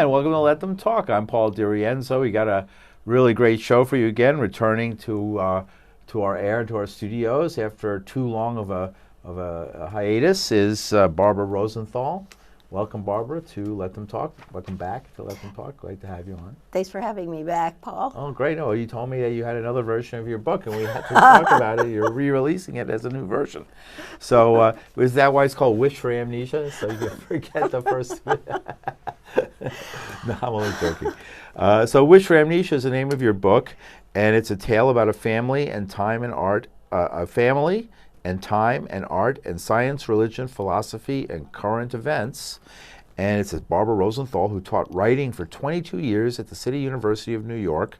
and welcome to Let Them Talk. I'm Paul DiRienzo. We got a really great show for you again, returning to our air, to our studios after too long of a hiatus. Is Barbara Rosenthal. Welcome, Barbara, to Let Them Talk. Welcome back to Let Them Talk. Great to have you on. Thanks for having me back, Paul. Oh, great. Oh, you told me that you had another version of your book, and we had to talk about it. You're re-releasing it as a new version. So is that why it's called Wish for Amnesia? So you can forget the first. No, I'm only joking. So Wish for Amnesia is the name of your book, and it's a tale about a family and time and art, a family and time and art and science, religion, philosophy, and current events. And it's Barbara Rosenthal, who taught writing for 22 years at the City University of New York,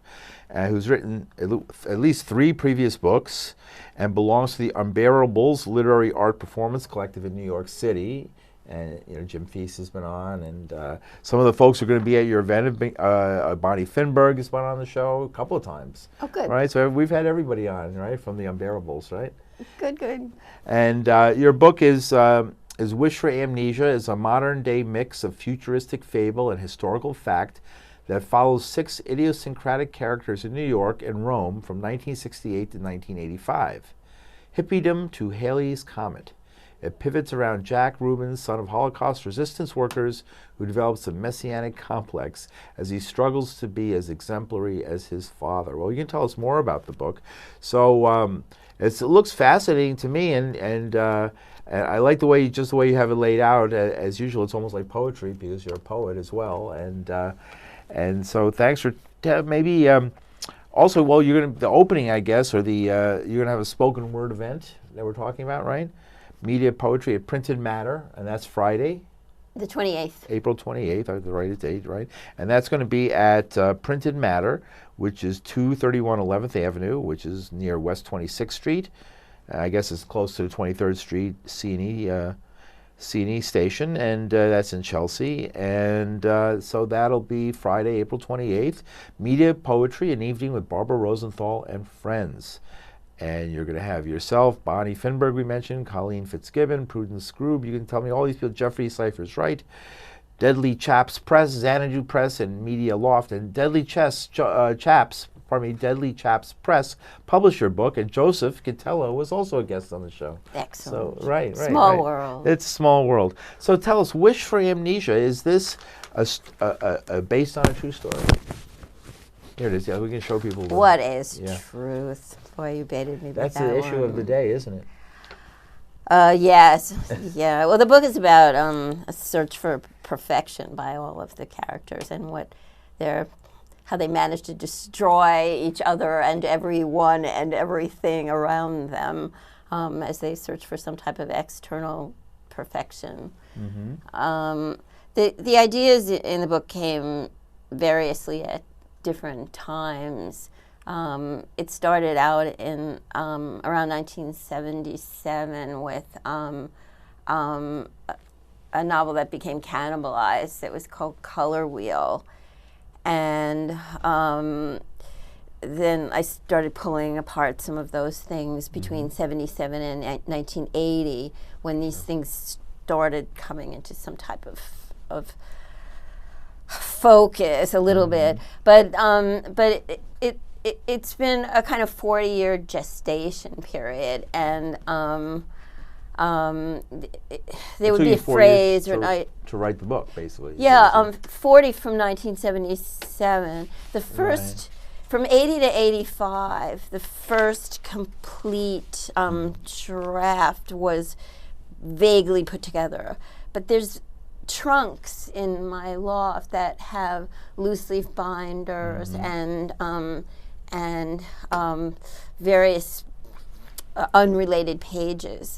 who's written at least 3 previous books, and belongs to the Unbearables Literary Art Performance Collective in New York City. And Jim Feast has been on, and some of the folks who are going to be at your event. Bonnie Finberg has been on the show a couple of times. Oh, good. Right, so we've had everybody on, right, from the Unbearables, right? Good, good. And your book is Wish for Amnesia, is a modern-day mix of futuristic fable and historical fact that follows 6 idiosyncratic characters in New York and Rome from 1968 to 1985. Hippiedom to Halley's Comet. It pivots around Jack Rubin, son of Holocaust resistance workers, who develops a messianic complex as he struggles to be as exemplary as his father. Well, you can tell us more about the book. So it looks fascinating to me, and I like the way you have it laid out. As usual, it's almost like poetry because you're a poet as well. And so thanks for maybe also. Well, the opening, I guess, or you're gonna have a spoken word event that we're talking about, right? Media Poetry at Printed Matter, and that's Friday. The 28th. April 28th, I have the right date, right? And that's going to be at Printed Matter, which is 231 11th Avenue, which is near West 26th Street. I guess it's close to the 23rd Street C&E station, and that's in Chelsea. And so that'll be Friday, April 28th. Media Poetry, an evening with Barbara Rosenthal and friends. And you're going to have yourself, Bonnie Finberg, we mentioned, Colleen Fitzgibbon, Prudence Scroob. You can tell me all these people, Jeffrey Cyphers Wright, Deadly Chaps Press, Xanadu Press, and Media Loft. And Deadly Chaps Press published your book, and Joseph Catello was also a guest on the show. Excellent. So, right. Small world. It's small world. So tell us, Wish for Amnesia, is this based on a true story? Here it is. Yeah, we can show people. What is truth? Boy, you baited me with that. That's the issue of the day, isn't it? Yes. Yeah. Well, the book is about a search for perfection by all of the characters and how they manage to destroy each other and everyone and everything around them as they search for some type of external perfection. Mm-hmm. The ideas in the book came variously at different times. It started out in around 1977 with a novel that became cannibalized. It was called Color Wheel. And then I started pulling apart some of those things between 77 and 1980 when these things started coming into some type of focus a little bit, but it's been a kind of 40-year gestation period, and they would be a phrase to write the book, basically. 40 from 1977. The first, from 80 to 85, the first complete draft was vaguely put together, but there's trunks in my loft that have loose leaf binders and various unrelated pages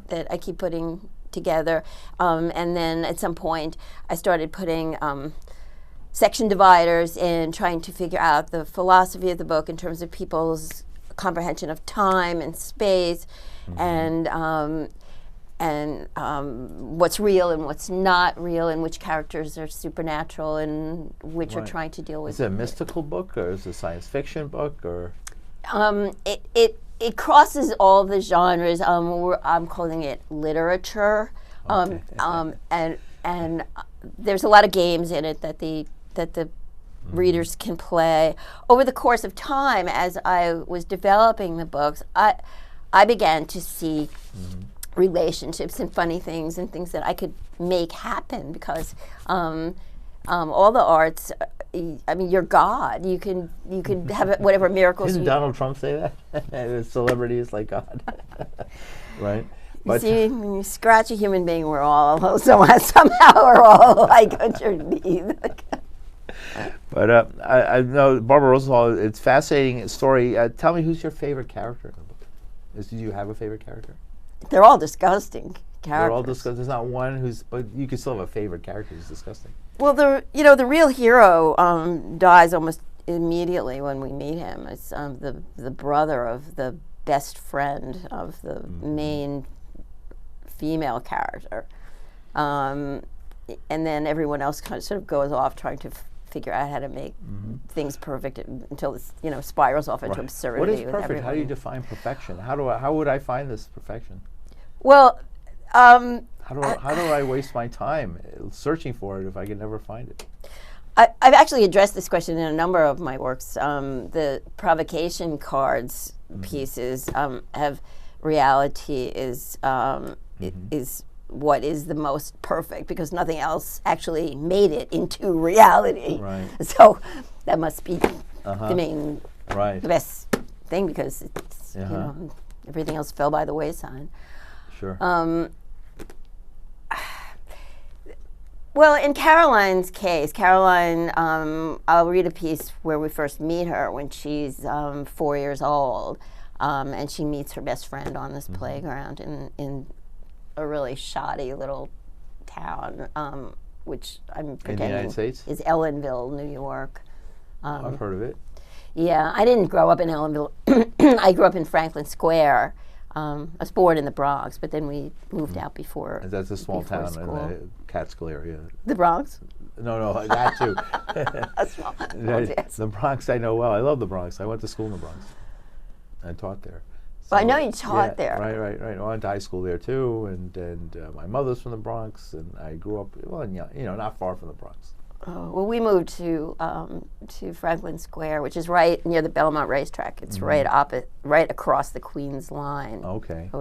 that I keep putting together. And then at some point I started putting section dividers in, trying to figure out the philosophy of the book in terms of people's comprehension of time and space, and what's real and what's not real, and which characters are supernatural and which are trying to deal with. Is it a mystical book, or is it a science fiction book, or? It crosses all the genres. I'm calling it literature, and there's a lot of games in it that the readers can play. Over the course of time, as I was developing the books, I began to see relationships and funny things and things that I could make happen because all the arts. I mean, you're God. You can have whatever miracles. Didn't Donald Trump say that? Celebrity is like God, right? But see, when you scratch a human being, we're all somehow we're all like underneath. But I know Barbara Rosenthal. It's a fascinating story. Tell me, who's your favorite character in the book? Do you have a favorite character? They're all disgusting characters. They're all disgusting. There's not one who's, but you can still have a favorite character who's disgusting. Well, the real hero dies almost immediately when we meet him. It's the brother of the best friend of the main female character, and then everyone else kind of sort of goes off trying to figure out how to make things perfect until this spirals off into absurdity. What is perfect? Everyone. How do you define perfection? How would I find this perfection? Well. How do I waste my time searching for it if I can never find it? I've actually addressed this question in a number of my works. The provocation cards pieces have reality is what is the most perfect because nothing else actually made it into reality. Right. So that must be the main, the best thing because it's, everything else fell by the wayside. Sure. Well, in Caroline's case, Caroline, I'll read a piece where we first meet her when she's 4 years old, and she meets her best friend on this playground in a really shoddy little town, which I'm forgetting. In the United States? Is Ellenville, New York. I've heard of it. Yeah, I didn't grow up in Ellenville. I grew up in Franklin Square. I was born in the Bronx, but then we moved out before. That's a small town school. in the Catskill area. The Bronx? No, that too. Small. The Bronx I know well. I love the Bronx. I went to school in the Bronx. I taught there. So, well, I know you taught there. Right. I went to high school there too, and my mother's from the Bronx, and I grew up, not far from the Bronx. Oh, well, we moved to Franklin Square, which is right near the Belmont Racetrack. It's right across the Queens line. Okay.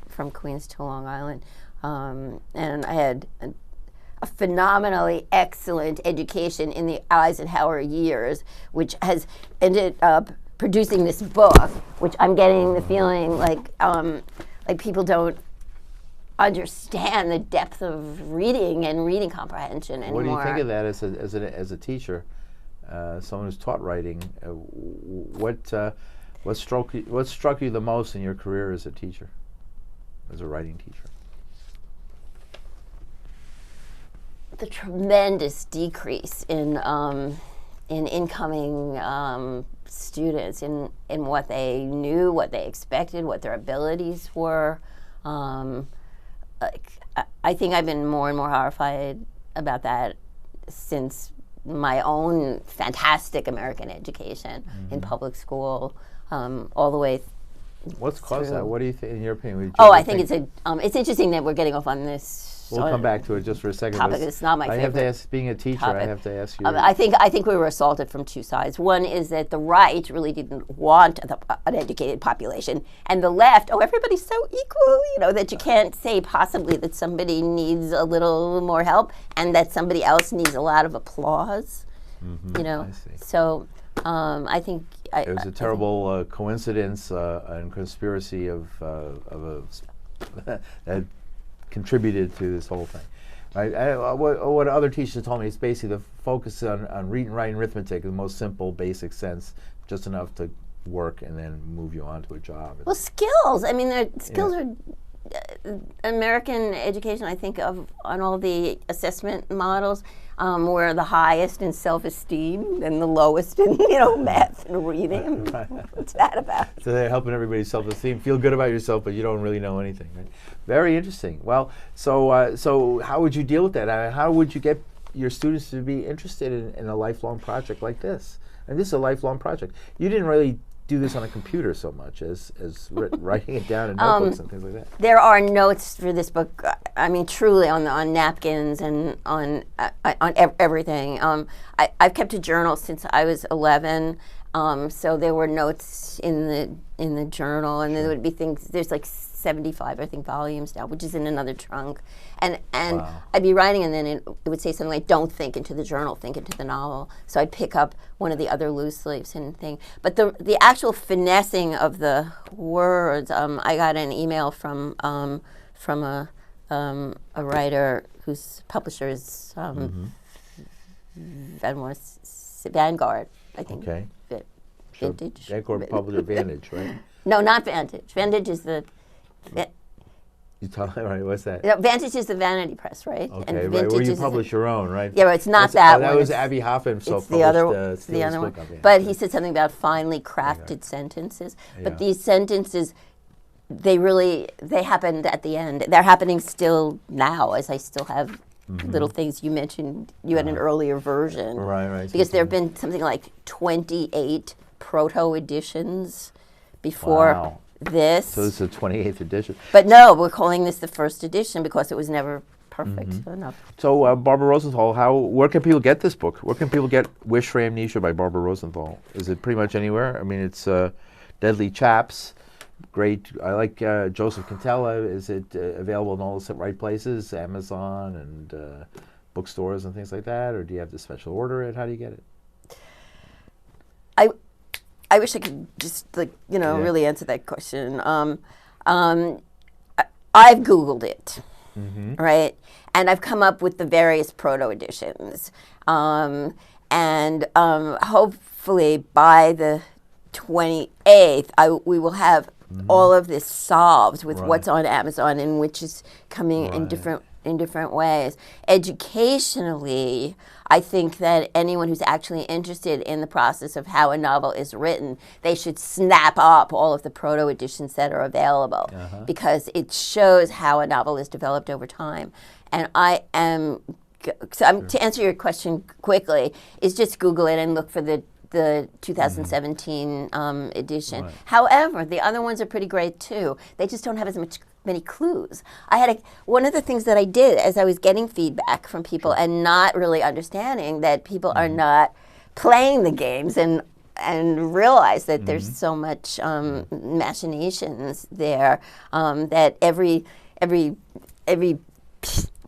From Queens to Long Island, and I had a phenomenally excellent education in the Eisenhower years, which has ended up producing this book, which I'm getting the feeling like people don't understand the depth of reading and reading comprehension anymore. What do you think of that as a teacher, someone who's taught writing? What struck you the most in your career as a teacher, as a writing teacher? The tremendous decrease in incoming students, in what they knew, what they expected, what their abilities were. I think I've been more and more horrified about that since my own fantastic American education in public school, all the way. What's caused that? What do you think, in your opinion? I think it's interesting that we're getting off on this. We'll come back to it just for a second. Topic. It's not my favorite. I have to ask, being a teacher, topic. I have to ask you. I think we were assaulted from two sides. One is that the right really didn't want an educated population, and the left, everybody's so equal, that you can't say possibly that somebody needs a little more help and that somebody else needs a lot of applause. I see. So I think it was a terrible coincidence and conspiracy of that contributed to this whole thing. Right? What other teachers told me is basically the focus on reading, writing, arithmetic in the most simple, basic sense, just enough to work and then move you on to a job. Well, skills. I mean, skills are American education, I think, on all the assessment models, were the highest in self-esteem and the lowest in, math and reading. What's that about? So they're helping everybody's self-esteem, feel good about yourself, but you don't really know anything. Right? Very interesting. Well, so how would you deal with that? How would you get your students to be interested in a lifelong project like this? And this is a lifelong project. You didn't really do this on a computer so much as writing it down in notebooks and things like that? There are notes for this book. I mean, truly on napkins and on everything. I've kept a journal since I was 11, so there were notes in the journal, and there would be things. There's like 75, I think, volumes now, which is in another trunk. And Wow. I'd be writing, and then it would say something like, don't think into the journal, think into the novel. So I'd pick up one of the other loose leaves and thing. But the actual finessing of the words, I got an email from a writer whose publisher is Vanguard, I think. Okay. So Vintage. Vanguard publisher Vantage, right? No, not Vantage. Vantage is the... You tell me, right? What's that? Vantage is the vanity press, right? Okay, and right. Vintage Where you is publish your own, right? Yeah, but it's not That's- that oh, one. That was It's- Abby Hoffman It's self-published. the other Steele's one. book on Vantage. But he said something about finely crafted sentences. But Yeah. these sentences, they happened at the end. They're happening still now, as I still have little things. You mentioned you had an earlier version. Right. Because there have been something like 28 proto editions before Wow. this. So this is the 28th edition. But no, we're calling this the first edition because it was never perfect enough. So Barbara Rosenthal, where can people get this book? Where can people get Wish for Amnesia by Barbara Rosenthal? Is it pretty much anywhere? I mean, it's Deadly Chaps. Great. I like Joseph Cantella. Is it available in all the right places, Amazon and bookstores and things like that? Or do you have to special order it? How do you get it? I wish I could just really answer that question. I've Googled it, right, and I've come up with the various proto editions, and hopefully by the 28th, we will have all of this solved with what's on Amazon and which is coming in different ways. Educationally, I think that anyone who's actually interested in the process of how a novel is written, they should snap up all of the proto editions that are available because it shows how a novel is developed over time. And to answer your question quickly, is just Google it and look for the 2017 edition. Right. However, the other ones are pretty great too. They just don't have as many clues. One of the things that I did as I was getting feedback from people and not really understanding that people are not playing the games and realize that there's so much machinations there, that every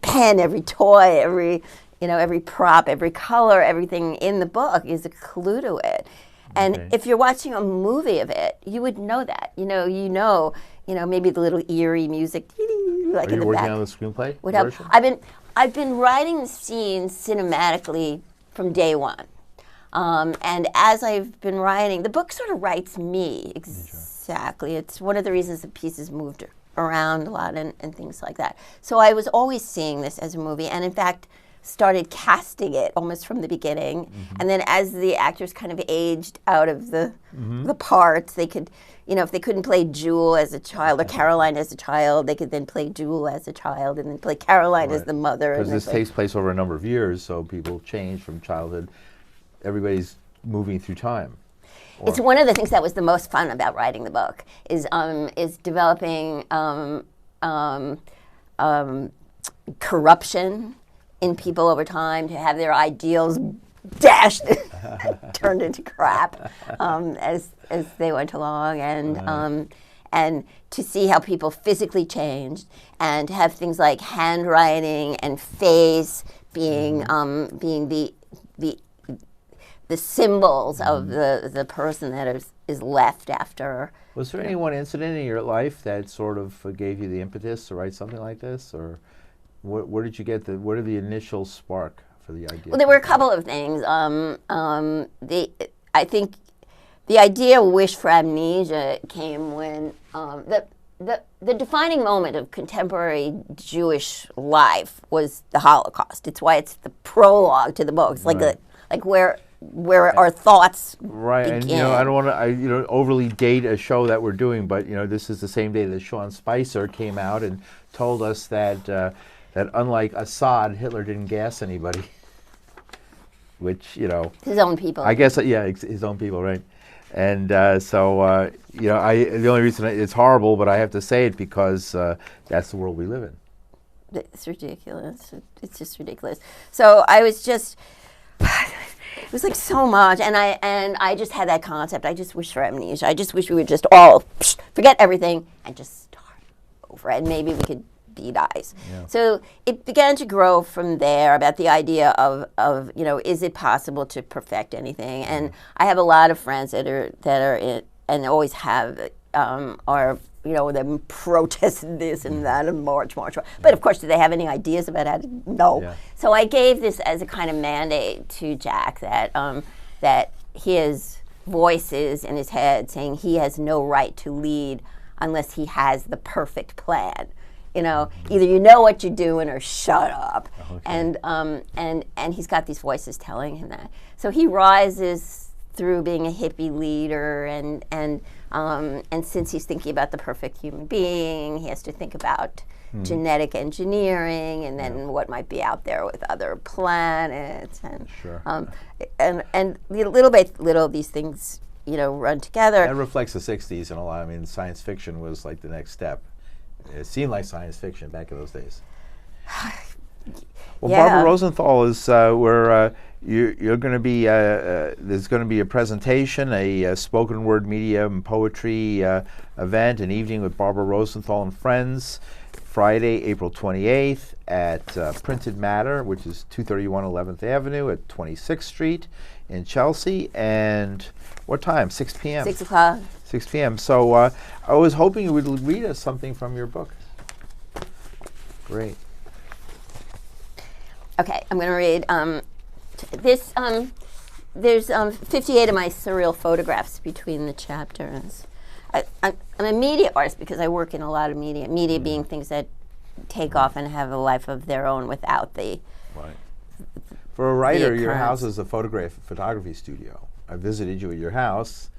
pen, every toy, every prop, every color, everything in the book is a clue to it. And if you're watching a movie of it, you would know that. Maybe the little eerie music, like Are in you the working back. on the screenplay Would help. version? I've been writing the scenes cinematically from day one. And as I've been writing, the book sort of writes me exactly. It's one of the reasons the pieces moved around a lot and things like that. So I was always seeing this as a movie, and in fact, started casting it almost from the beginning. And then as the actors kind of aged out of the parts, they could, if they couldn't play Jewel as a child or Caroline as a child, they could then play Jewel as a child and then play Caroline as the mother. Because this takes place over a number of years, so people change from childhood. Everybody's moving through time. It's one of the things that was the most fun about writing the book is developing corruption in people over time, to have their ideals dashed, turned into crap as they went along, and to see how people physically changed, and to have things like handwriting and face being the symbols of the person that is left after. Was there any one incident in your life that sort of gave you the impetus to write something like this, or where did you get what are the initial spark for the idea? Well, there were a couple of things. I think the idea of Wish for Amnesia came when the defining moment of contemporary Jewish life was the Holocaust. It's why it's the prologue to the book. It's like where our thoughts begin. And I don't want to overly date a show that we're doing, but this is the same day that Sean Spicer came out and told us that that unlike Assad, Hitler didn't gas anybody. Which his own people. I guess his own people, right? And the only reason it's horrible, but I have to say it because that's the world we live in. It's ridiculous. It's just ridiculous. So I was just, it was like so much, and I just had that concept. I just wish for amnesia. I just wish we would just all forget everything and just start over, and maybe we could be nice. Yeah. So it began to grow from there about the idea of is it possible to perfect anything? And I have a lot of friends that are in, and always have are them protesting this and that and march. But of course, do they have any ideas about how to? No. Yeah. So I gave this as a kind of mandate to Jack that that his voices in his head saying he has no right to lead unless he has the perfect plan. Either you know what you're doing or shut up. Okay. And he's got these voices telling him that. So he rises through being a hippie leader, and since he's thinking about the perfect human being, he has to think about genetic engineering and then what might be out there with other planets, and sure. And little by little these things run together. That reflects the '60s and a lot. I mean, science fiction was like the next step. It seemed like science fiction back in those days. Well, Yeah. Barbara Rosenthal is where you're going to be. There's going to be a presentation, a spoken word media and poetry event, an evening with Barbara Rosenthal and friends, Friday, April 28th at Printed Matter, which is 231 11th Avenue at 26th Street in Chelsea. And what time? 6 p.m. 6 o'clock. 6 p.m. So I was hoping you would read us something from your book. Great. Okay, I'm going to read this. There's 58 of my surreal photographs between the chapters. I'm a media artist because I work in a lot of media. Media being things that take off and have a life of their own without the. Right. For a writer, your occurrence. house is a photography studio. I visited you at your house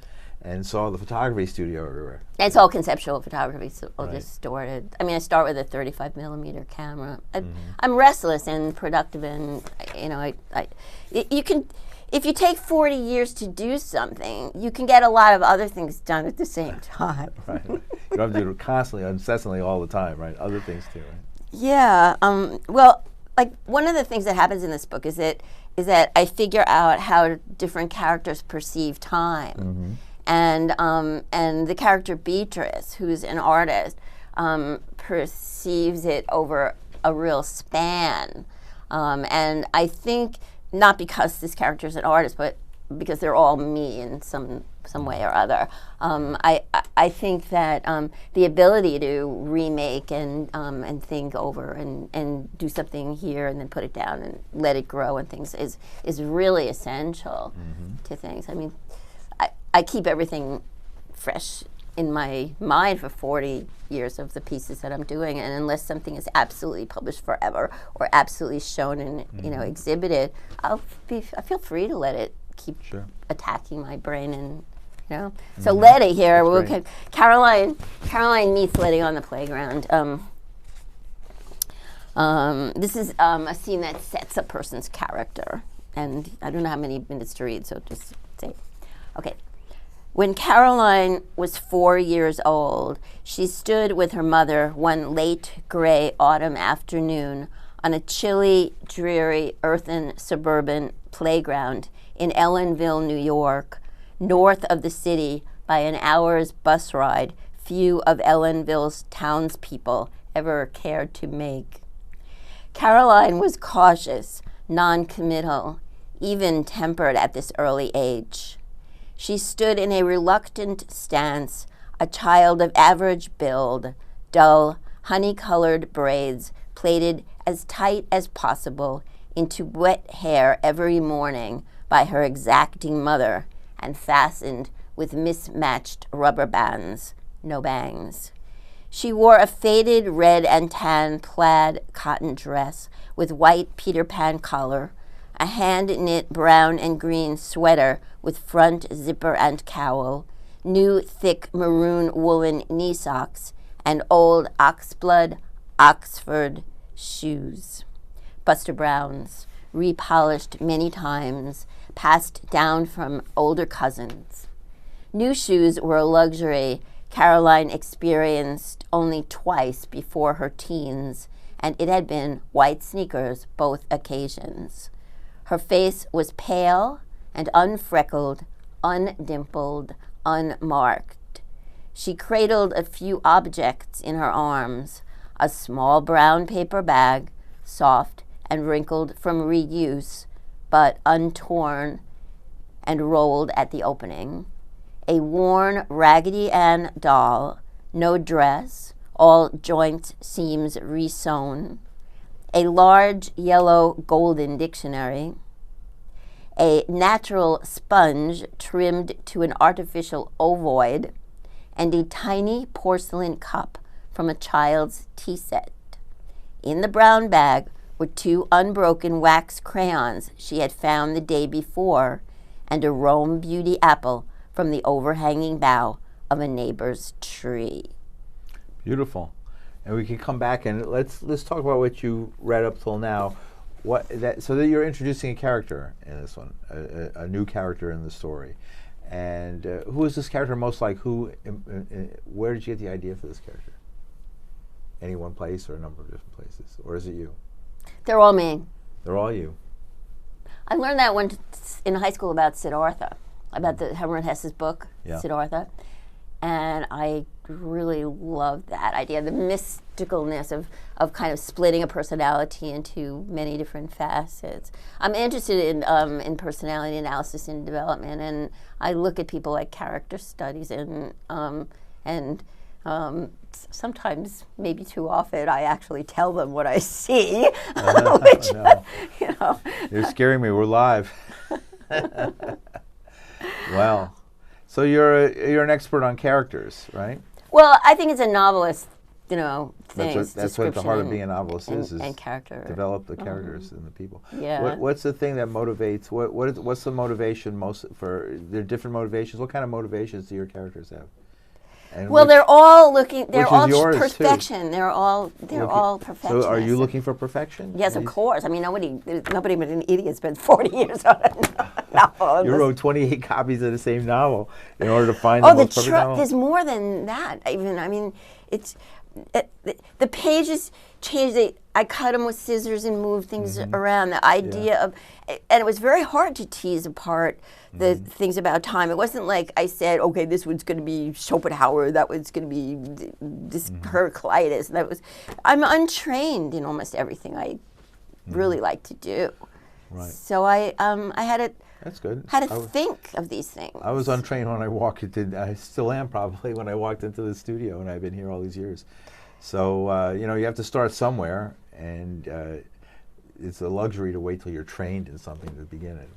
and saw the photography studio everywhere. It's all conceptual photography, so I'll Right. just store it. I mean, I start with a 35 millimeter camera. I'm restless and productive, and you can, if you take 40 years to do something, you can get a lot of other things done at the same time. Right. You don't have to do it constantly, incessantly, all the time, right? Other things too, right? Yeah. Well, like one of the things that happens in this book is that I figure out how different characters perceive time. And the character Beatrice, who's an artist, perceives it over a real span. And I think not because this character is an artist, but because they're all me in some way or other. I think that the ability to remake and think over and do something here and then put it down and let it grow and things is really essential to things. I mean, I keep everything fresh in my mind for 40 years of the pieces that I'm doing, and unless something is absolutely published forever or absolutely shown and exhibited, I feel free to let it keep attacking my brain and So Letty here, Caroline meets Letty on the playground. This is a scene that sets a person's character, and I don't know how many minutes to read, so just say, okay. When Caroline was 4 years old, she stood with her mother one late gray autumn afternoon on a chilly, dreary, earthen suburban playground in Ellenville, New York, north of the city by an hour's bus ride few of Ellenville's townspeople ever cared to make. Caroline was cautious, non-committal, even-tempered at this early age. She stood in a reluctant stance, a child of average build, dull, honey-colored braids plaited as tight as possible into wet hair every morning by her exacting mother and fastened with mismatched rubber bands, no bangs. She wore a faded red and tan plaid cotton dress with white Peter Pan collar, a hand-knit brown and green sweater with front zipper and cowl, new thick maroon woolen knee socks, and old oxblood Oxford shoes. Buster Browns, repolished many times, passed down from older cousins. New shoes were a luxury Caroline experienced only twice before her teens, and it had been white sneakers both occasions. Her face was pale and unfreckled, undimpled, unmarked. She cradled a few objects in her arms, a small brown paper bag, soft and wrinkled from reuse, but untorn and rolled at the opening, a worn Raggedy Ann doll, no dress, all joint seams resewn, a large yellow golden dictionary, a natural sponge trimmed to an artificial ovoid, and a tiny porcelain cup from a child's tea set. In the brown bag were 2 unbroken wax crayons she had found the day before, and a Rome Beauty apple from the overhanging bough of a neighbor's tree. Beautiful. And we can come back and let's talk about what you read up till now. So that you're introducing a character in this one, a new character in the story. And who is this character most like? Where did you get the idea for this character? Any one place or a number of different places? Or is it you? They're all me. They're all you. I learned that when in high school about Siddhartha, about the Hermann Hesse's book, Siddhartha. And I really loved that idea, the mysticalness of kind of splitting a personality into many different facets. I'm interested in personality analysis and development, and I look at people like character studies, and sometimes, maybe too often, I actually tell them what I see, which, no. you know. You're scaring me. We're live. Well, so you're an expert on characters, right? Well, I think it's a novelist, thing. That's what the heart of being a novelist is and character. Develop the characters and the people. Yeah. What's the thing that motivates? What's the motivation most for? There are different motivations. What kind of motivations do your characters have? And well, they're all looking. They're all yours perfection. Too. They're all perfection. So, are you looking for perfection? Yes, of course. I mean, nobody but an idiot spends 40 years on a novel. You wrote 28 copies of the same novel in order to find the most perfect novel. There's more than that. Even I mean, it's the pages change. I cut them with scissors and move things around. The idea of, and it was very hard to tease apart the things about time. It wasn't like I said, okay, this one's going to be Schopenhauer, that one's going to be this Heraclitus. That was, I'm untrained in almost everything I really like to do. Right. So I had to. That's good. How to think of these things. I was untrained when I walked into. I still am probably when I walked into the studio, and I've been here all these years. So you have to start somewhere, and it's a luxury to wait till you're trained in something to begin it.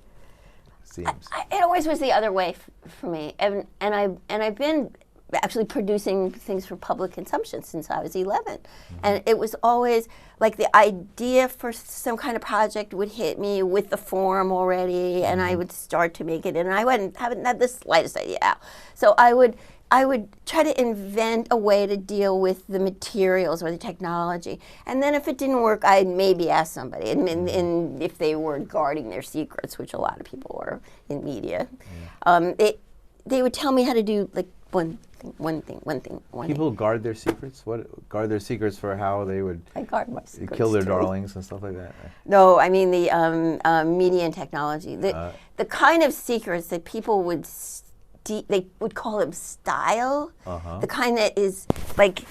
Seems. It always was the other way for me, and I've been actually producing things for public consumption since I was 11, and it was always like the idea for some kind of project would hit me with the form already, and I would start to make it, and I haven't had the slightest idea how. So I would try to invent a way to deal with the materials or the technology. And then if it didn't work, I'd maybe ask somebody. And if they were guarding their secrets, which a lot of people were in media, they would tell me how to do like one thing. People guard their secrets? Guard their secrets for how they would I guard my secrets kill their too. darlings and stuff like that? No, I mean the media and technology. The kind of secrets that people would they would call them style. The kind that is like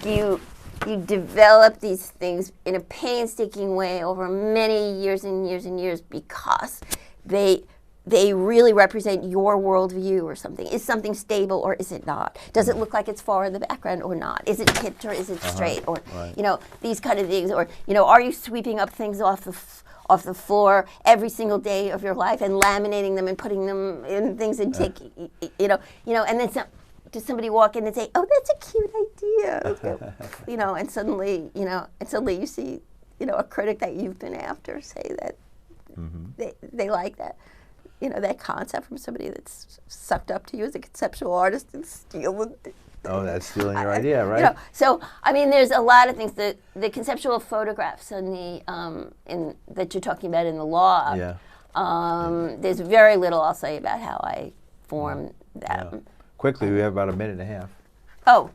you develop these things in a painstaking way over many years and years and years because they really represent your worldview or something. Is something stable or is it not? Does it look like it's far in the background or not? Is it tipped or is it straight? Or these kind of things. Or are you sweeping up things off the floor every single day of your life and laminating them and putting them in things and and then does somebody walk in and say, "Oh, that's a cute idea," and suddenly you see, a critic that you've been after say that they like that, that concept from somebody that's sucked up to you as a conceptual artist and steal it. Oh, that's stealing your idea, right? So I mean, there's a lot of things that the conceptual photographs and that you're talking about in the law. Yeah. There's very little I'll say about how I form. Yeah. Quickly, we have about a minute and a half. Oh,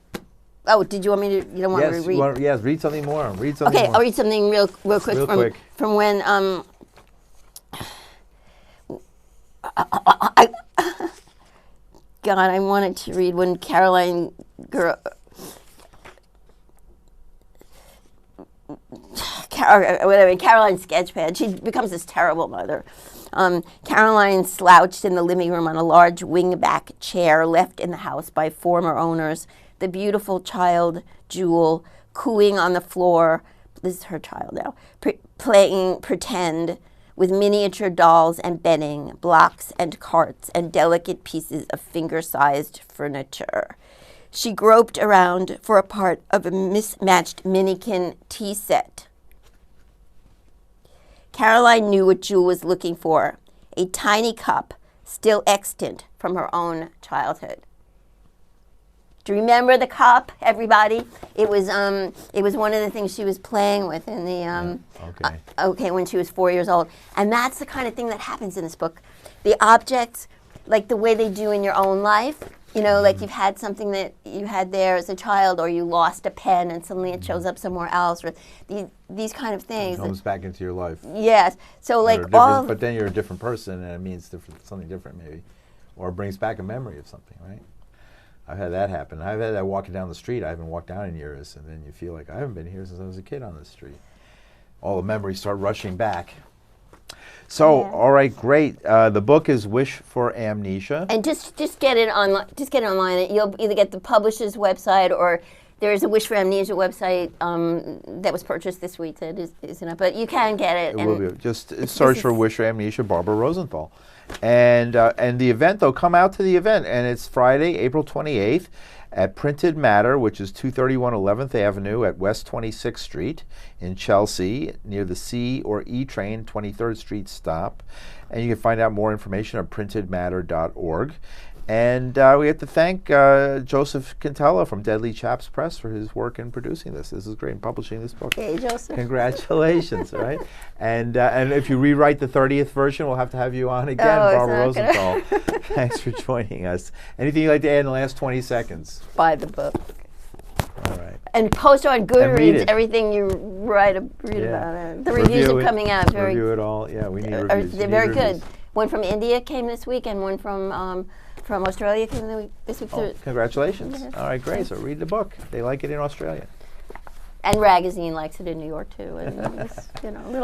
did you want me to? You don't want me to read? Yes, read something more. Read something Okay, more. I'll read something real quick from when God, I wanted to read when Caroline Caroline Sketchpad. She becomes this terrible mother. Caroline slouched in the living room on a large wingback chair left in the house by former owners. The beautiful child, Jewel, cooing on the floor. This is her child now. Playing pretend with miniature dolls and bedding, blocks and carts, and delicate pieces of finger-sized furniture. She groped around for a part of a mismatched Minikin tea set. Caroline knew what Jewel was looking for, a tiny cup still extant from her own childhood. Do you remember the cup, everybody? It was one of the things she was playing with in the when she was 4 years old. And that's the kind of thing that happens in this book. The objects, like the way they do in your own life, you know, like you've had something that you had there as a child, or you lost a pen and suddenly it shows up somewhere else, or these kind of things. It comes back into your life. Yes. So like but then you're a different person, and it means something different maybe, or it brings back a memory of something, right? I've had that happen. I've had that walking down the street. I haven't walked down in years, and then you feel like I haven't been here since I was a kid on this street. All the memories start rushing back. So, all right, great. The book is Wish for Amnesia. And just get it online. Just get it online. You'll either get the publisher's website, or there is a Wish for Amnesia website that was purchased this week that isn't up. But you can get it. It will be. Just search for Wish for Amnesia, Barbara Rosenthal. And the event, though, come out to the event, and it's Friday, April 28th at Printed Matter, which is 231 11th Avenue at West 26th Street in Chelsea, near the C or E train 23rd Street stop. And you can find out more information at printedmatter.org. And we have to thank Joseph Quintella from Deadly Chaps Press for his work in producing this. This is great in publishing this book. Hey, Joseph. Congratulations, right? And if you rewrite the 30th version, we'll have to have you on again, Barbara Rosenthal. Thanks for joining us. Anything you'd like to add in the last 20 seconds? Buy the book. All right. And post on Goodreads everything you read about it. The reviews are coming out. Review it all. Yeah, we need reviews. They're very good. One from India came this week, and one from Australia came this week. Oh, congratulations. Yeah. All right, great. So read the book. They like it in Australia. And Ragazine likes it in New York, too. And it's, little